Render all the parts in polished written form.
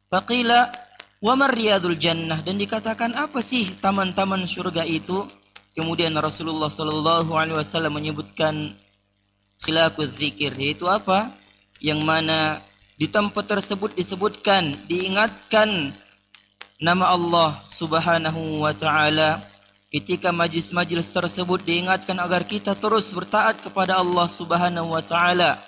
Faqila wa marriyadul jannah, dan dikatakan apa sih taman-taman surga itu? Kemudian Rasulullah sallallahu alaihi wasallam menyebutkan khilaquz zikir, yaitu apa? Yang mana di tempat tersebut disebutkan, diingatkan nama Allah Subhanahu wa taala. Ketika majlis-majlis tersebut diingatkan agar kita terus bertaat kepada Allah Subhanahu wa taala,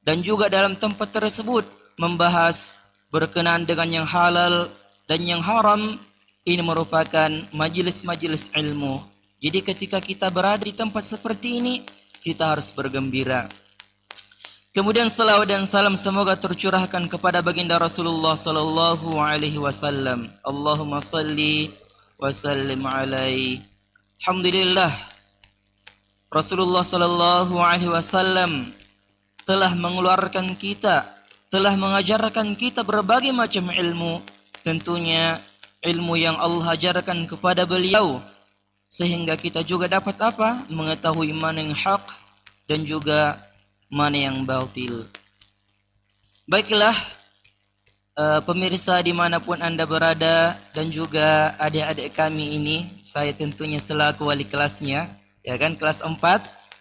dan juga dalam tempat tersebut membahas berkenaan dengan yang halal dan yang haram. Ini merupakan majlis-majlis ilmu. Jadi ketika kita berada di tempat seperti ini, kita harus bergembira. Kemudian salawat dan salam semoga tercurahkan kepada baginda Rasulullah sallallahu alaihi wasallam. Allahumma salli wa sallim alaihi. Alhamdulillah, Rasulullah sallallahu alaihi wasallam telah mengeluarkan kita, telah mengajarkan kita berbagai macam ilmu. Tentunya ilmu yang Allah ajarkan kepada beliau, sehingga kita juga dapat apa? Mengetahui mana yang hak dan juga mana yang batil. Baiklah, pemirsa dimanapun Anda berada, dan juga adik-adik kami ini, saya tentunya selaku wali kelasnya, ya kan, kelas 4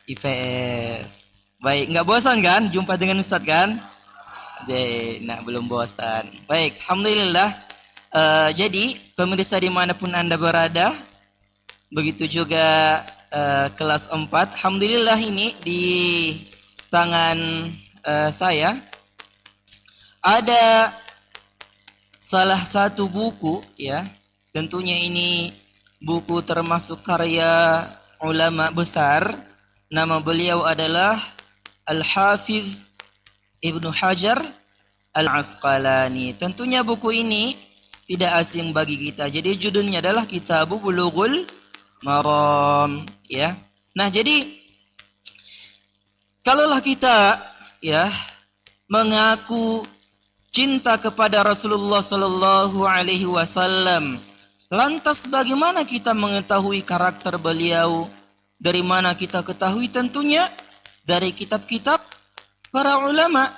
IPS. Baik, nggak bosan kan jumpa dengan Ustadz kan? Nah, belum bosan. Baik, alhamdulillah. Jadi pemirsa dimanapun Anda berada, begitu juga kelas 4, alhamdulillah ini di tangan saya ada salah satu buku, ya. Tentunya ini buku termasuk karya ulama besar. Nama beliau adalah Al-Hafiz Ibnu Hajar Al-Asqalani. Tentunya buku ini tidak asing bagi kita. Jadi judulnya adalah Kitab Bulughul Maram, ya. Nah, jadi kalaulah kita, ya, mengaku cinta kepada Rasulullah sallallahu alaihi wasallam, lantas bagaimana kita mengetahui karakter beliau? Dari mana kita ketahui? Tentunya dari kitab-kitab para ulama,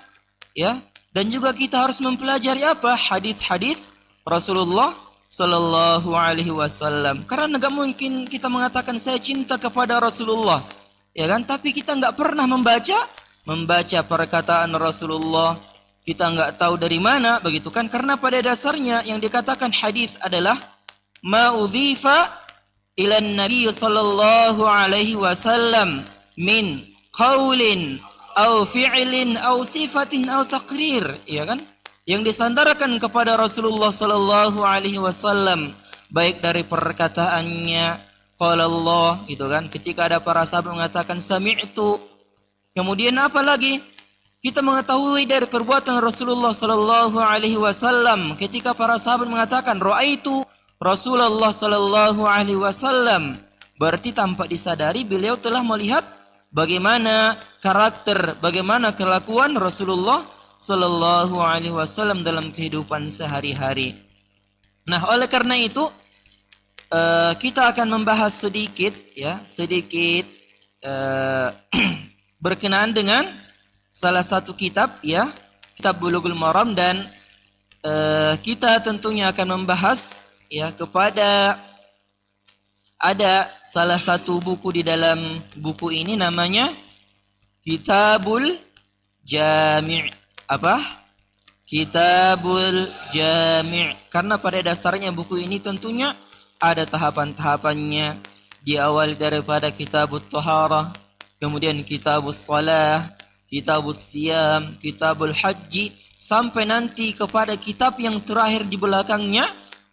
ya. Dan juga kita harus mempelajari apa? Hadis-hadis Rasulullah sallallahu alaihi wasallam. Karena enggak mungkin kita mengatakan saya cinta kepada Rasulullah, ya kan? Tapi kita enggak pernah membaca perkataan Rasulullah. Kita enggak tahu dari mana, begitu kan? Karena pada dasarnya yang dikatakan hadis adalah ma udhifa ila nabi sallallahu alaihi wasallam min qaulin au fi'lin au sifatin au taqrir, ya kan? Yang disandarkan kepada Rasulullah sallallahu alaihi wasallam, baik dari perkataannya qala Allah, gitu kan? Ketika ada para sahabat mengatakan sami'tu. Kemudian apa lagi? Kita mengetahui dari perbuatan Rasulullah sallallahu alaihi wasallam ketika para sahabat mengatakan ra'aitu Rasulullah sallallahu alaihi wasallam, berarti tanpa disadari beliau telah melihat bagaimana karakter, bagaimana kelakuan Rasulullah sallallahu alaihi wasallam dalam kehidupan sehari-hari. Nah, oleh karena itu kita akan membahas sedikit, ya, berkenaan dengan salah satu kitab, ya, Kitab Bulughul Maram, dan kita tentunya akan membahas, ya, kepada ada salah satu buku di dalam buku ini namanya Kitabul Jami'. Apa? Kitabul Jami'. Karena pada dasarnya buku ini tentunya ada tahapan-tahapannya. Diawali daripada Kitabut Taharah, kemudian Kitabus Salah, Kitabus Siyam, Kitabul Haji, sampai nanti kepada kitab yang terakhir di belakangnya,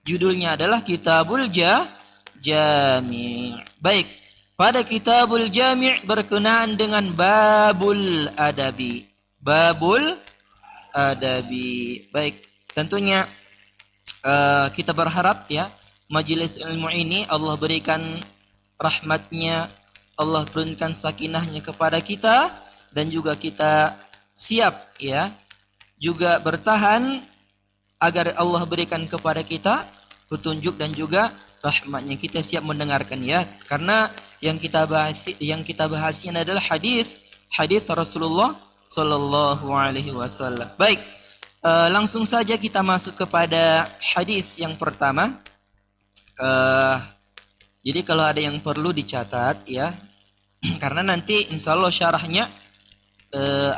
judulnya adalah Kitabul Jami'. Baik, pada Kitabul Jami' berkenaan dengan babul adabi. Babul adabi. Baik, tentunya kita berharap, ya, majelis ilmu ini Allah berikan rahmatnya, Allah turunkan sakinahnya kepada kita, dan juga kita siap, ya, juga bertahan agar Allah berikan kepada kita petunjuk dan juga rahmatnya. Kita siap mendengarkan, ya, karena yang kita bahasnya adalah hadis Rasulullah sallallahu alaihi wasallam. Baik, Langsung saja kita masuk kepada hadis yang pertama. Jadi kalau ada yang perlu dicatat ya, karena nanti insya Allah syarahnya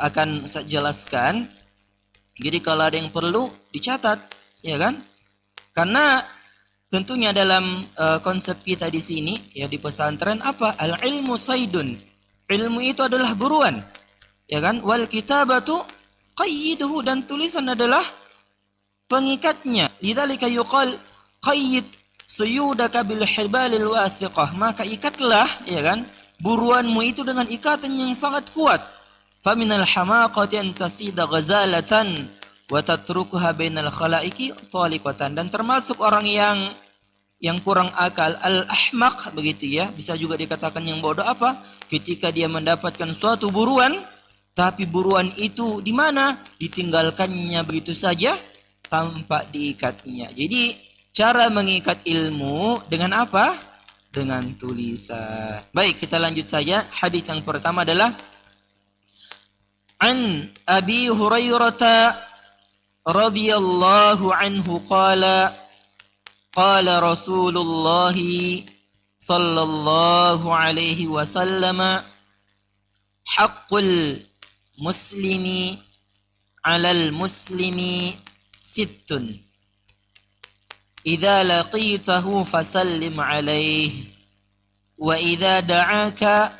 akan saya jelaskan. Jadi kalau ada yang perlu dicatat, ya kan? Karena tentunya dalam konsep kita di sini ya di pesantren apa? Al ilmu saydun. Ilmu itu adalah buruan, ya kan? Wal kitabatu qayyiduhu, dan tulisan adalah pengikatnya. Lidzalika yuqal qayyid suyudaka bil hibalil wathiqah. Maka ikatlah, ya kan, buruanmu itu dengan ikatan yang sangat kuat. Faminal hamaqati an tasida ghazalatan wa tatrukuha bainal khalaiqi taliqatan. Dan termasuk orang yang kurang akal, al-ahmaq begitu ya, bisa juga dikatakan yang bodoh apa? Ketika dia mendapatkan suatu buruan, tapi buruan itu di mana? Ditinggalkannya begitu saja tanpa diikatnya. Jadi cara mengikat ilmu dengan apa? Dengan tulisan. Baik, kita lanjut saja. Hadis yang pertama adalah An Abi Hurairah radhiyallahu anhu qala qala Rasulullah sallallahu alaihi wasallam haqqul muslimi 'alal muslimi sittun idza laqitahu fasallim alaihi wa idza da'aka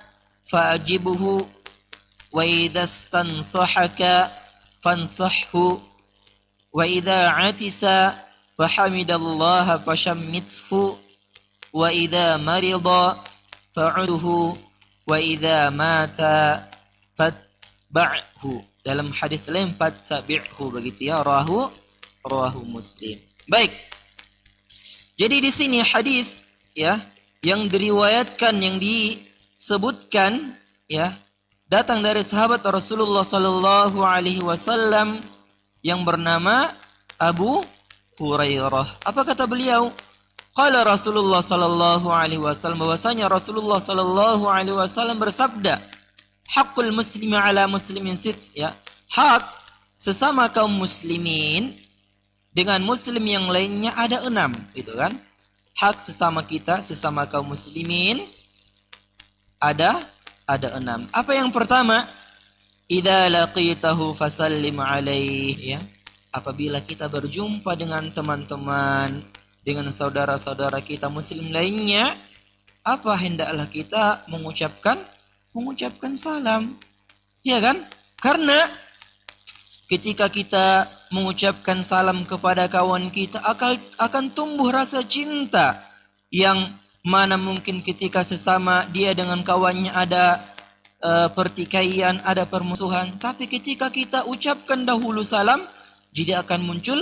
fa'ajibhu wa idza istansahaka fansahhu wa idza 'atisa fahamidallaha fashammithu wa idza marida fa'udhu wa idza mata fatba'hu. Dalam hadis lain fattabi'hu begitu ya, rawahu Muslim. Baik. Jadi di sini hadis ya yang diriwayatkan, yang disebutkan ya, datang dari sahabat Rasulullah sallallahu alaihi wasallam yang bernama Abu Hurairah. Apa kata beliau? Qala Rasulullah sallallahu alaihi wasallam, bahwasanya Rasulullah sallallahu alaihi wasallam bersabda, haqqul muslimi ala muslimin sit, ya. Hak sesama kaum muslimin dengan muslim yang lainnya ada 6, gitu kan? Hak sesama kita, sesama kaum muslimin ada 6. Apa yang pertama? Idza laqitahu fasallim alaihi, ya. Apabila kita berjumpa dengan teman-teman, dengan saudara-saudara kita muslim lainnya, apa hendaklah kita mengucapkan salam. Ya kan? Karena ketika kita mengucapkan salam kepada kawan kita akan tumbuh rasa cinta, yang mana mungkin ketika sesama dia dengan kawannya ada pertikaian, ada permusuhan, tapi ketika kita ucapkan dahulu salam, jadi akan muncul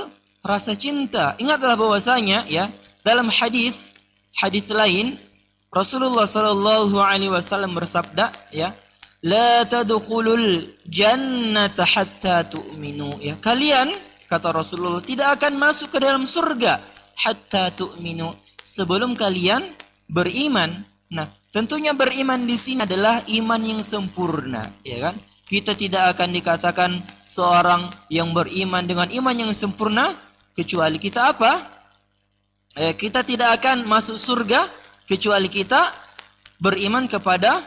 rasa cinta. Ingatlah bahwasanya ya, dalam hadis lain Rasulullah sallallahu alaihi wasallam bersabda ya, la tadkhulul jannata hatta tu'minu, ya. Kalian, kata Rasulullah, tidak akan masuk ke dalam surga hatta tu'minu, sebelum kalian beriman. Nah, tentunya beriman di sini adalah iman yang sempurna, ya kan? Kita tidak akan dikatakan seorang yang beriman dengan iman yang sempurna kecuali kita apa? Kita tidak akan masuk surga kecuali kita beriman kepada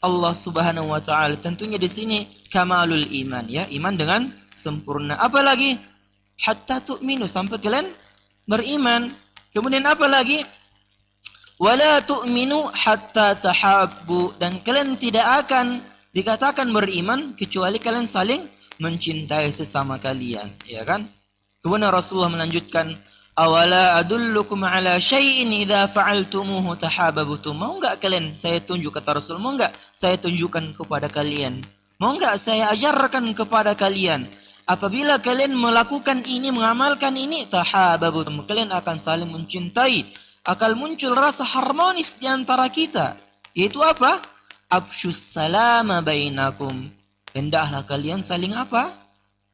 Allah Subhanahu wa taala. Tentunya di sini kamalul iman, ya, iman dengan sempurna. Apalagi hatta tu'minu, sampai kalian beriman. Kemudian apa lagi? Wala tu'minu hatta tahabbu, dan kalian tidak akan dikatakan beriman kecuali kalian saling mencintai sesama kalian, ya kan? Kemudian Rasulullah melanjutkan, awala adullukum ala syai'in idza fa'altumuhu tahabbtum. Mau enggak kalian saya tunjuk, kata Rasul, mau enggak saya tunjukkan kepada kalian? Mau enggak saya ajarkan kepada kalian? Apabila kalian melakukan ini, mengamalkan ini, tahabbtum, kalian akan saling mencintai, akan muncul rasa harmonis di antara kita. Yaitu apa? Afshus salama bainakum. Hendaklah kalian saling apa?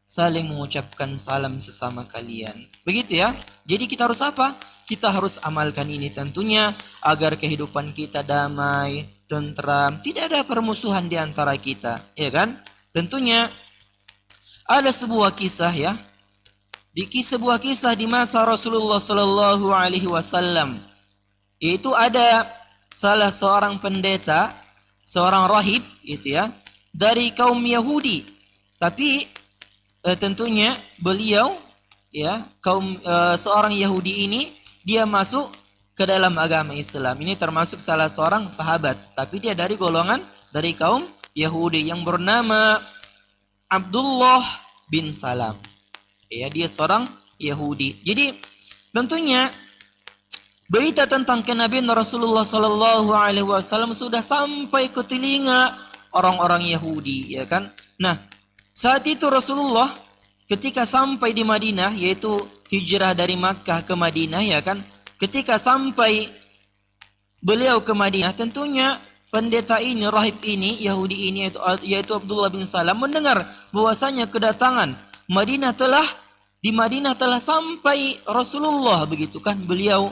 Saling mengucapkan salam sesama kalian. Begitu ya. Jadi kita harus apa? Kita harus amalkan ini tentunya agar kehidupan kita damai, tentram, tidak ada permusuhan di antara kita, ya kan? Tentunya ada sebuah kisah ya, sebuah kisah di masa Rasulullah sallallahu alaihi wasallam, yaitu ada salah seorang pendeta, seorang rahib gitu ya, dari kaum Yahudi. Tapi tentunya beliau ya seorang Yahudi ini dia masuk ke dalam agama Islam. Ini termasuk salah seorang sahabat, tapi dia dari golongan dari kaum Yahudi yang bernama Abdullah bin Salam. Ya, dia seorang Yahudi. Jadi tentunya berita tentang kenabian Rasulullah sallallahu alaihi wasallam sudah sampai ke telinga orang-orang Yahudi, ya kan? Nah, saat itu Rasulullah ketika sampai di Madinah, yaitu hijrah dari Makkah ke Madinah, ya kan? Ketika sampai beliau ke Madinah, tentunya pendeta ini, rahib ini, Yahudi ini yaitu Abdullah bin Salam mendengar bahwasanya kedatangan di Madinah telah sampai Rasulullah, begitu kan? Beliau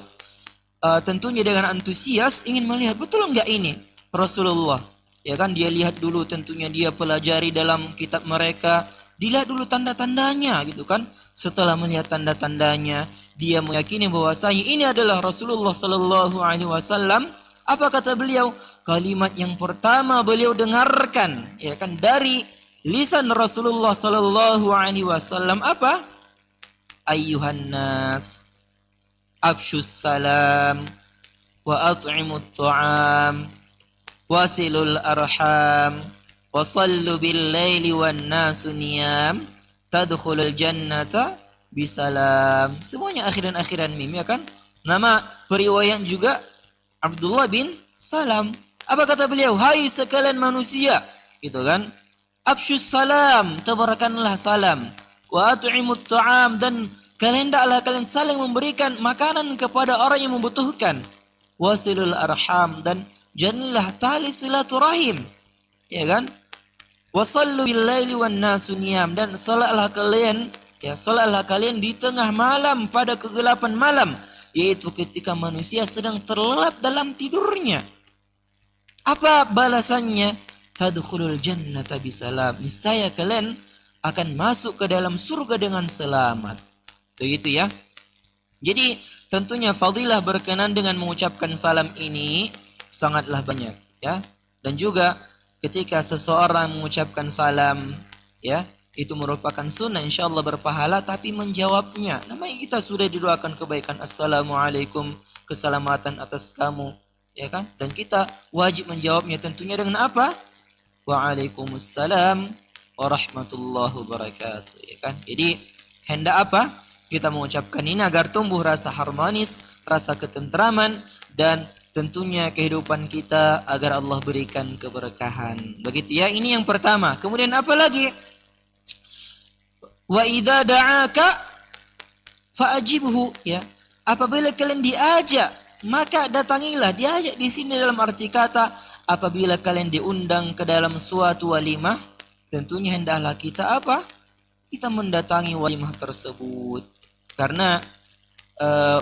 tentunya dengan antusias ingin melihat betul enggak ini Rasulullah. Ya kan, dia lihat dulu, tentunya dia pelajari dalam kitab mereka, dilihat dulu tanda-tandanya gitu kan. Setelah melihat tanda-tandanya, dia meyakini bahwasanya ini adalah Rasulullah sallallahu alaihi wasallam. Apa kata beliau? Kalimat yang pertama beliau dengarkan, ya kan, dari lisan Rasulullah sallallahu alaihi wasallam apa? Ayyuhan nas, afshus salam wa at'imut ta'am wasilul arham wasallu bil laili wan nasu niyam tadkhulul jannata bisalam. Semuanya akhiran mim, ya kan? Nama periwayat juga Abdullah bin Salam. Apa kata beliau? Hai sekalian manusia, gitu kan? Afshus salam, tebarkanlah salam. Wa at'imut ta'am, dan hendaklah kalian saling memberikan makanan kepada orang yang membutuhkan. Wasilul arham, dan jadilah tali silaturahim, ya kan? Wasallu bil laili wan nasu niyam, dan salatlah kalian di tengah malam, pada kegelapan malam, yaitu ketika manusia sedang terlelap dalam tidurnya. Apa balasannya? Tadkhulul jannata bisalam, niscaya kalian akan masuk ke dalam surga dengan selamat. Begitu ya. Jadi tentunya fadilah berkenan dengan mengucapkan salam ini sangatlah banyak, ya. Dan juga ketika seseorang mengucapkan salam, ya, itu merupakan sunnah, insyaallah berpahala. Tapi menjawabnya, namanya kita sudah didoakan kebaikan, assalamualaikum, keselamatan atas kamu, ya kan? Dan kita wajib menjawabnya tentunya dengan apa? Waalaikumsalam warahmatullahi wabarakatuh, ya kan? Jadi hendak apa? Kita mengucapkan ini agar tumbuh rasa harmonis, rasa ketentraman, dan tentunya kehidupan kita agar Allah berikan keberkahan. Begitu ya, ini yang pertama. Kemudian apa lagi? Wa idza da'aka fa'ajibhu, ya. Apabila kalian diajak, maka datangilah. Diajak di sini dalam arti kata apabila kalian diundang ke dalam suatu walimah, tentunya hendaklah kita apa? Kita mendatangi walimah tersebut. Karena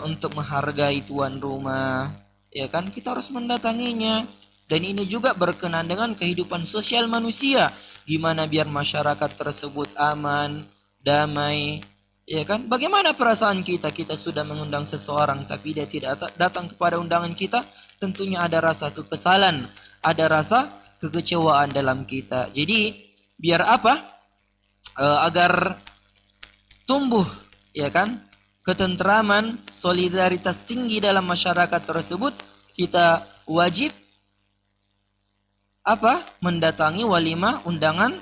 untuk menghargai tuan rumah, ya kan, kita harus mendatanginya. Dan ini juga berkenan dengan kehidupan sosial manusia, gimana biar masyarakat tersebut aman, damai, ya kan? Bagaimana perasaan kita sudah mengundang seseorang tapi dia tidak datang kepada undangan kita? Tentunya ada rasa kekesalan, ada rasa kekecewaan dalam kita. Jadi biar apa? Agar tumbuh, ya kan, ketentraman, solidaritas tinggi dalam masyarakat tersebut, kita wajib apa? Mendatangi walimah, undangan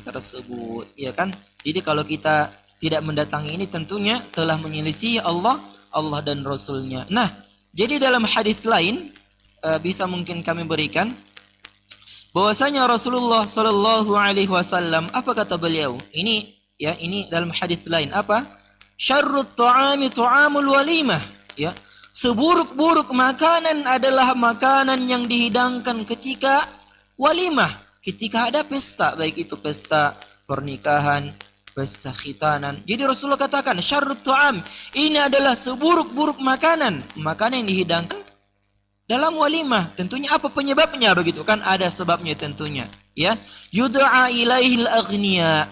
tersebut, ya kan? Jadi kalau kita tidak mendatangi ini, tentunya telah menyelisih Allah dan Rasulnya. Nah, jadi dalam hadis lain bisa mungkin kami berikan bahwasanya Rasulullah Shallallahu Alaihi Wasallam, apa kata beliau? Ini dalam hadis lain apa? Syarrut ta'ami ta'amul walimah, ya. Seburuk-buruk makanan adalah makanan yang dihidangkan ketika walimah, ketika ada pesta, baik itu pesta pernikahan, pesta khitanan. Jadi Rasulullah katakan syarrut ta'am, ini adalah seburuk-buruk makanan yang dihidangkan dalam walimah. Tentunya apa penyebabnya, begitu kan? Ada sebabnya tentunya, ya. Yud'a ilaihil aghniya,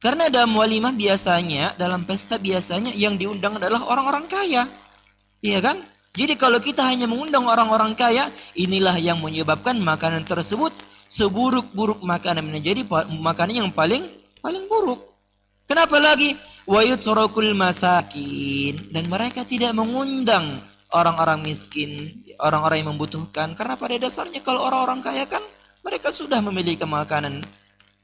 Karena dalam walimah biasanya, dalam pesta biasanya yang diundang adalah orang-orang kaya. Iya kan? Jadi kalau kita hanya mengundang orang-orang kaya, inilah yang menyebabkan makanan tersebut seburuk-buruk makanan menjadi makanan yang paling buruk. Kenapa lagi? Wa yutrakul masakin, dan mereka tidak mengundang orang-orang miskin, orang-orang yang membutuhkan, karena pada dasarnya kalau orang-orang kaya kan mereka sudah memiliki makanan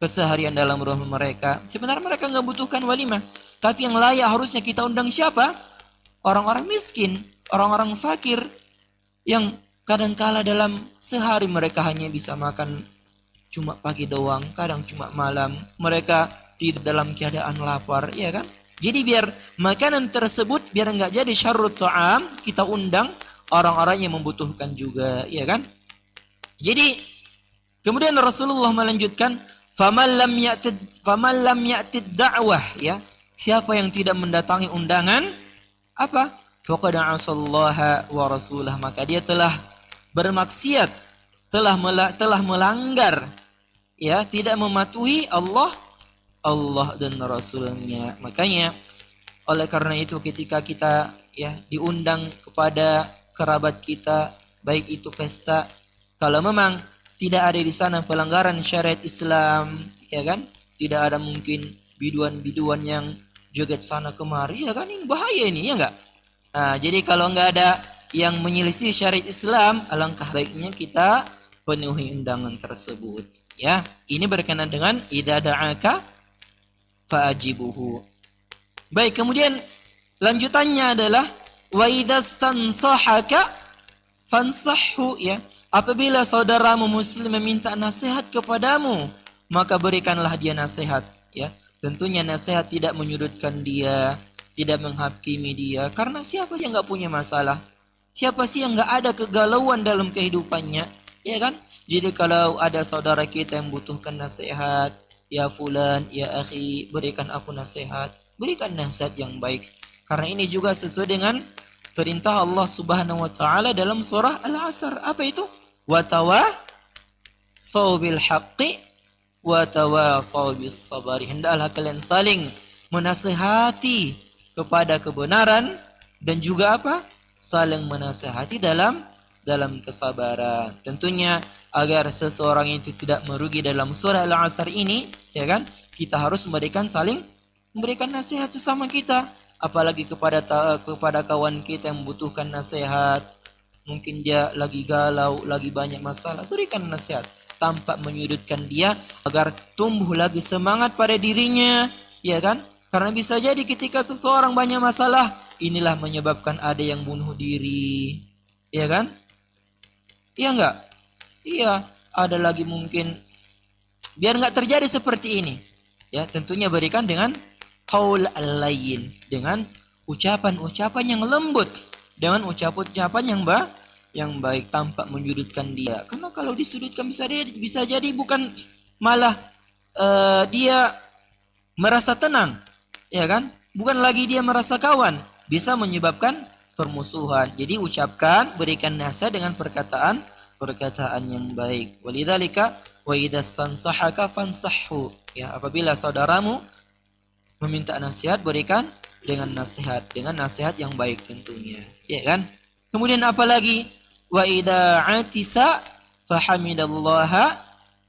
keseharian dalam rumah mereka. Sebenarnya mereka nggak butuhkan walimah. Tapi yang layak harusnya kita undang siapa? Orang-orang miskin, orang-orang fakir, yang kadangkala dalam sehari mereka hanya bisa makan cuma pagi doang, kadang cuma malam. Mereka tidur dalam keadaan lapar, ya kan? Jadi biar makanan tersebut, biar nggak jadi syarrut ta'am, kita undang orang-orang yang membutuhkan juga, ya kan? Jadi kemudian Rasulullah melanjutkan, faman lam ya'tid da'wah, ya. Siapa yang tidak mendatangi undangan, apa? Faqad 'asallaha wa rasulah, maka dia telah bermaksiat, telah melanggar, ya, tidak mematuhi Allah dan Rasulnya. Makanya oleh karena itu ketika kita, ya, diundang kepada kerabat kita, baik itu pesta, kalau memang tidak ada di sana pelanggaran syariat Islam, ya kan? Tidak ada mungkin biduan-biduan yang joget sana kemari, ya kan? Ini bahaya ini, ya enggak? Nah, jadi kalau enggak ada yang menyelisih syariat Islam, alangkah baiknya kita penuhi undangan tersebut, ya. Ini berkenaan dengan idza da'aka fa'ajibuhu. Baik, kemudian lanjutannya adalah wa idzastansahaka fansahhu, ya. Apabila saudaramu muslim meminta nasihat kepadamu, maka berikanlah dia nasihat, ya. Tentunya nasihat tidak menyudutkan dia, tidak menghakimi dia, karena siapa sih yang enggak punya masalah? Siapa sih yang enggak ada kegalauan dalam kehidupannya, ya kan? Jadi kalau ada saudara kita yang membutuhkan nasihat, ya fulan, ya akhi, berikan aku nasihat, berikan nasihat yang baik. Karena ini juga sesuai dengan perintah Allah Subhanahu wa taala dalam surah Al-Asr. Apa itu? Wa tawasaw bil haqqi wa tawasaw bis sabri. Hendaklah kalian saling menasihati kepada kebenaran dan juga apa? Saling menasihati dalam kesabaran. Tentunya agar seseorang itu tidak merugi dalam surah Al-Asr ini, ya kan? Kita harus saling memberikan nasihat sesama kita, apalagi kepada kawan kita yang membutuhkan nasihat. Mungkin dia lagi galau, lagi banyak masalah, berikan nasihat tanpa menyudutkan dia agar tumbuh lagi semangat pada dirinya, ya kan? Karena bisa jadi ketika seseorang banyak masalah, inilah menyebabkan ada yang bunuh diri, ya kan? Iya enggak? Iya, ada lagi mungkin. Biar enggak terjadi seperti ini, ya, tentunya berikan dengan qaul al-layyin, dengan ucapan-ucapan yang lembut, dengan ucapan-ucapan yang baik tanpa menyudutkan dia. Karena kalau disudutkan bisa jadi bukan malah dia merasa tenang, ya kan? Bukan lagi dia merasa kawan, bisa menyebabkan permusuhan. Jadi ucapkan, berikan nasihat dengan perkataan yang baik. Walidzalika wa idzastansahaka fansahhu, ya, apabila saudaramu meminta nasihat, berikan dengan nasihat yang baik tentunya, ya kan? Kemudian apa lagi? Wa idza atisa fahamidallaha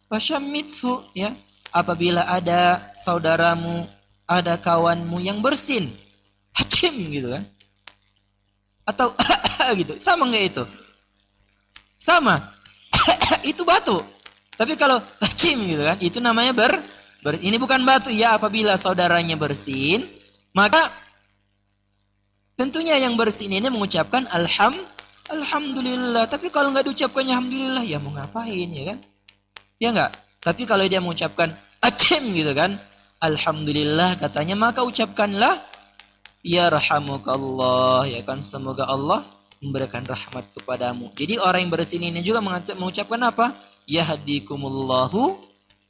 fashammithu, ya. Apabila ada saudaramu, ada kawanmu yang bersin, hacim gitu kan? Atau gitu. Sama enggak itu? Sama. Itu batu. Tapi kalau hacim gitu kan, itu namanya ini bukan batu, ya. Apabila saudaranya bersin, maka tentunya yang bersin ini mengucapkan alhamdulillah. Tapi kalau nggak diucapkannya alhamdulillah, ya mau ngapain, ya kan? Ya enggak? Tapi kalau dia mengucapkan hacim gitu kan, alhamdulillah katanya, maka ucapkanlah yarhamukallah, ya kan? Semoga Allah memberikan rahmat kepadamu. Jadi orang yang bersin ini juga mengucapkan apa? Yahdikumullahu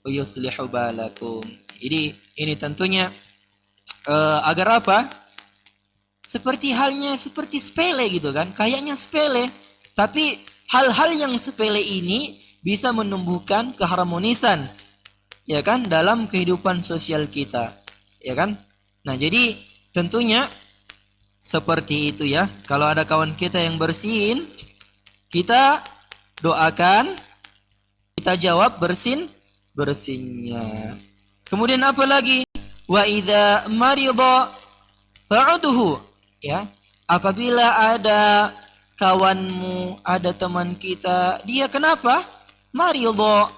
wa yuslihu balakum. Jadi ini tentunya agar apa? Seperti sepele gitu kan? Kayaknya sepele, tapi hal-hal yang sepele ini bisa menumbuhkan keharmonisan, ya kan, dalam kehidupan sosial kita. ya kan? Nah, jadi tentunya seperti itu ya. Kalau ada kawan kita yang bersin, kita doakan, kita jawab bersinnya. Kemudian apa lagi? Wa idza marida fa'udhu, ya. Apabila ada kawanmu, ada teman kita, dia kenapa? Marida,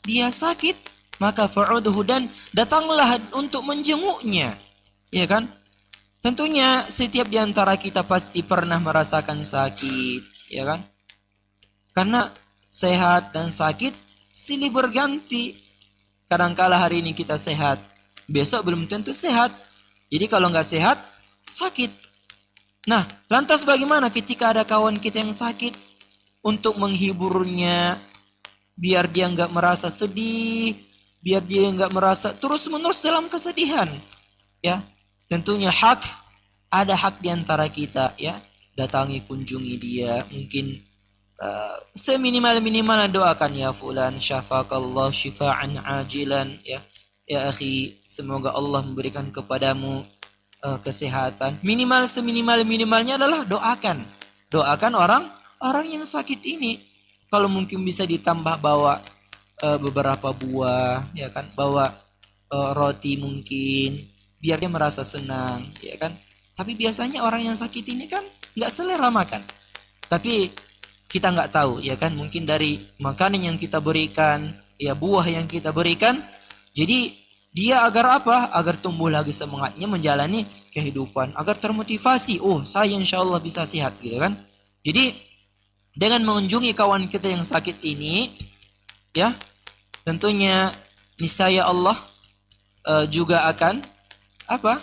dia sakit, maka fa'udhu, dan datanglah untuk menjenguknya. Ya kan? Tentunya setiap di antara kita pasti pernah merasakan sakit, ya kan? Karena sehat dan sakit silih berganti. Kadangkala hari ini kita sehat, besok belum tentu sehat. Jadi kalau nggak sehat, sakit. Nah, lantas bagaimana ketika ada kawan kita yang sakit? Untuk menghiburnya, biar dia nggak merasa sedih, biar dia nggak merasa terus-menerus dalam kesedihan. Ya, tentunya ada hak di antara kita, ya. Datangi, kunjungi dia, mungkin seminimal-minimal doakan, ya fulan syafakallah syifaan ajilan, ya. Ya akhi, semoga Allah memberikan kepadamu kesehatan. Minimal seminimal-minimalnya adalah doakan orang yang sakit ini. Kalau mungkin bisa ditambah bawa beberapa buah, ya kan, bawa roti mungkin, biar dia merasa senang, ya kan. Tapi biasanya orang yang sakit ini kan nggak selera makan. Tapi kita nggak tahu, ya kan, mungkin dari makanan yang kita berikan, ya buah yang kita berikan, jadi dia agar apa? Agar tumbuh lagi semangatnya menjalani kehidupan, agar termotivasi. Oh, saya insya Allah bisa sehat, gitu kan. Jadi dengan mengunjungi kawan kita yang sakit ini, ya, tentunya niscaya Allah juga akan apa?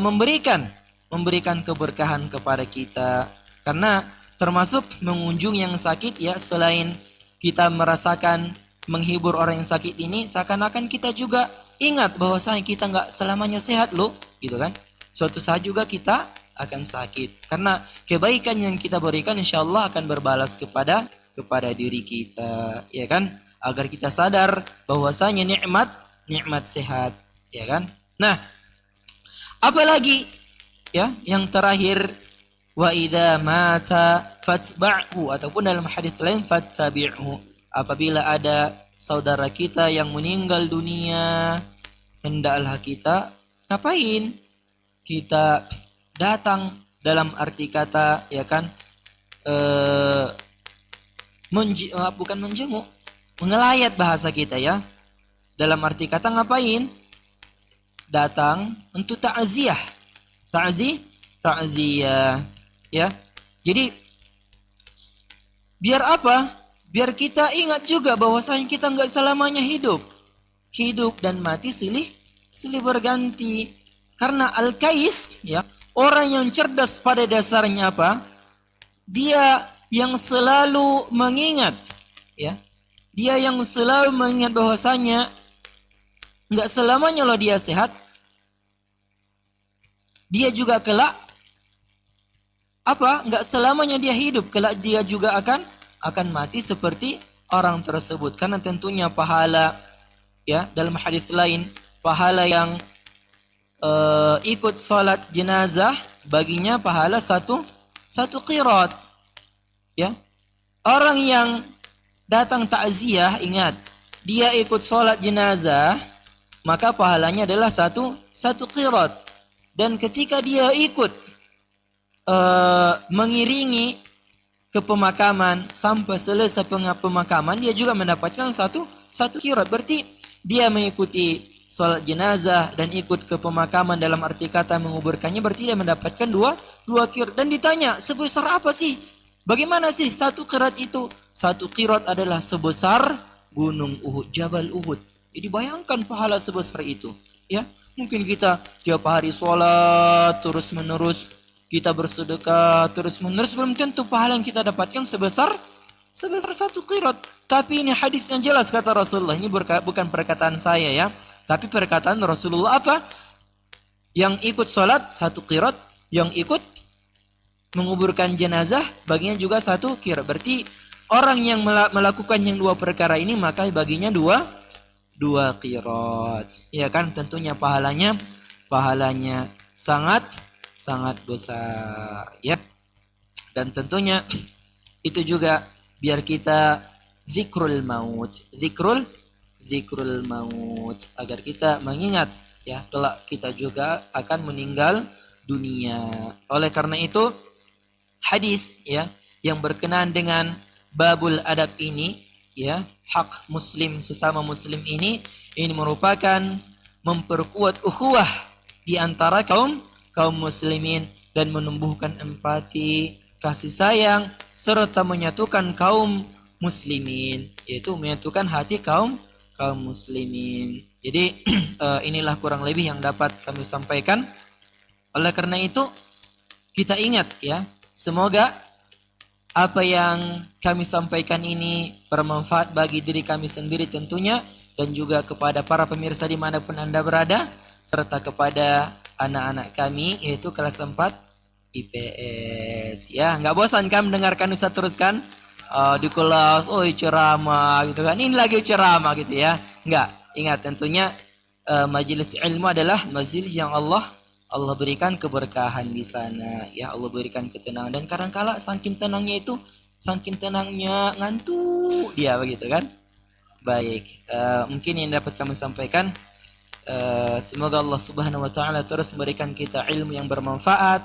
Memberikan keberkahan kepada kita. Karena termasuk mengunjung yang sakit, ya, selain kita merasakan menghibur orang yang sakit ini, seakan-akan kita juga ingat bahwasanya kita nggak selamanya sehat loh, gitu kan. Suatu saat juga kita akan sakit. Karena kebaikan yang kita berikan insya Allah akan berbalas kepada diri kita, ya kan. Agar kita sadar bahwasanya nikmat sehat, ya kan. Nah, apalagi, ya, yang terakhir, wa idza mata fatba'hu, ataupun dalam hadis lain fattabi'hu. Apabila ada saudara kita yang meninggal dunia, hendaklah kita ngapain? Kita datang, dalam arti kata, ya kan, bukan menjenguk, mengelayat bahasa kita, ya. Dalam arti kata ngapain? Datang untuk ta'ziyah, ya. Jadi biar apa? Biar kita ingat juga bahwasanya kita nggak selamanya hidup dan mati silih berganti. Karena al-kais, ya, orang yang cerdas pada dasarnya apa? Dia yang selalu mengingat, ya. Dia yang selalu mengingat bahwasanya nggak selamanya loh dia sehat. Dia juga kelak apa? Nggak selamanya dia hidup, kelak dia juga akan mati seperti orang tersebut. Karena tentunya pahala, ya, dalam hadis lain, pahala yang ikut salat jenazah baginya pahala satu qirat, ya. Orang yang datang takziah, ingat, dia ikut salat jenazah, maka pahalanya adalah satu qirat. Dan ketika dia ikut mengiringi ke pemakaman sampai selesai pemakaman, dia juga mendapatkan satu qirat. Berarti dia mengikuti salat jenazah dan ikut ke pemakaman, dalam arti kata menguburkannya, berarti dia mendapatkan dua qirat. Dan ditanya, sebesar apa sih? Bagaimana sih satu qirat itu? Satu qirat adalah sebesar gunung Uhud, Jabal Uhud. Jadi bayangkan pahala sebesar itu, ya. Mungkin kita tiap hari sholat terus menerus, kita bersedekah terus menerus, belum tentu pahala yang kita dapatkan sebesar satu qirat. Tapi ini hadis yang jelas kata Rasulullah. Ini bukan perkataan saya, ya, tapi perkataan Rasulullah. Apa? Yang ikut sholat satu qirat, yang ikut menguburkan jenazah baginya juga satu qirat. Berarti orang yang melakukan yang dua perkara ini, maka baginya dua 2 qirat. Ya kan, tentunya pahalanya sangat sangat besar ya. Dan tentunya itu juga biar kita zikrul maut, zikrul maut, agar kita mengingat ya kelak kita juga akan meninggal dunia. Oleh karena itu hadis ya yang berkenaan dengan babul adab ini ya, hak muslim sesama muslim ini merupakan memperkuat ukhuwah di antara kaum muslimin dan menumbuhkan empati, kasih sayang serta menyatukan kaum muslimin, yaitu menyatukan hati kaum muslimin. Jadi inilah kurang lebih yang dapat kami sampaikan. Oleh karena itu kita ingat ya, semoga apa yang kami sampaikan ini bermanfaat bagi diri kami sendiri tentunya, dan juga kepada para pemirsa dimanapun Anda berada, serta kepada anak-anak kami yaitu kelas 4 IPS ya. Nggak bosan kan mendengarkan Ustaz terus kan? Di kelas, ceramah gitu kan, ini lagi ceramah gitu ya. Nggak, ingat tentunya majelis ilmu adalah majelis yang Allah berikan keberkahan di sana ya, Allah berikan ketenangan. Dan kadang-kala saking tenangnya ngantuk dia begitu kan. Baik, mungkin yang dapat kami sampaikan, semoga Allah Subhanahu wa taala terus memberikan kita ilmu yang bermanfaat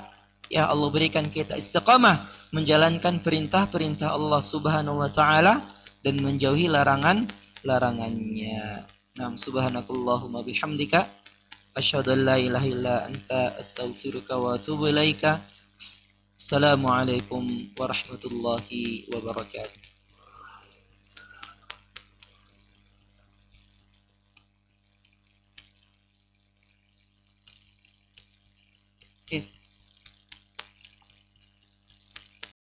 ya. Allah berikan kita istiqamah menjalankan perintah-perintah Allah Subhanahu wa taala dan menjauhi larangannya. Subhanakallahumma bihamdika asyhadu an la ilaha illa anta astaghfiruka wa atubu ilaika. Assalamualaikum warahmatullahi wabarakatuh. Okay.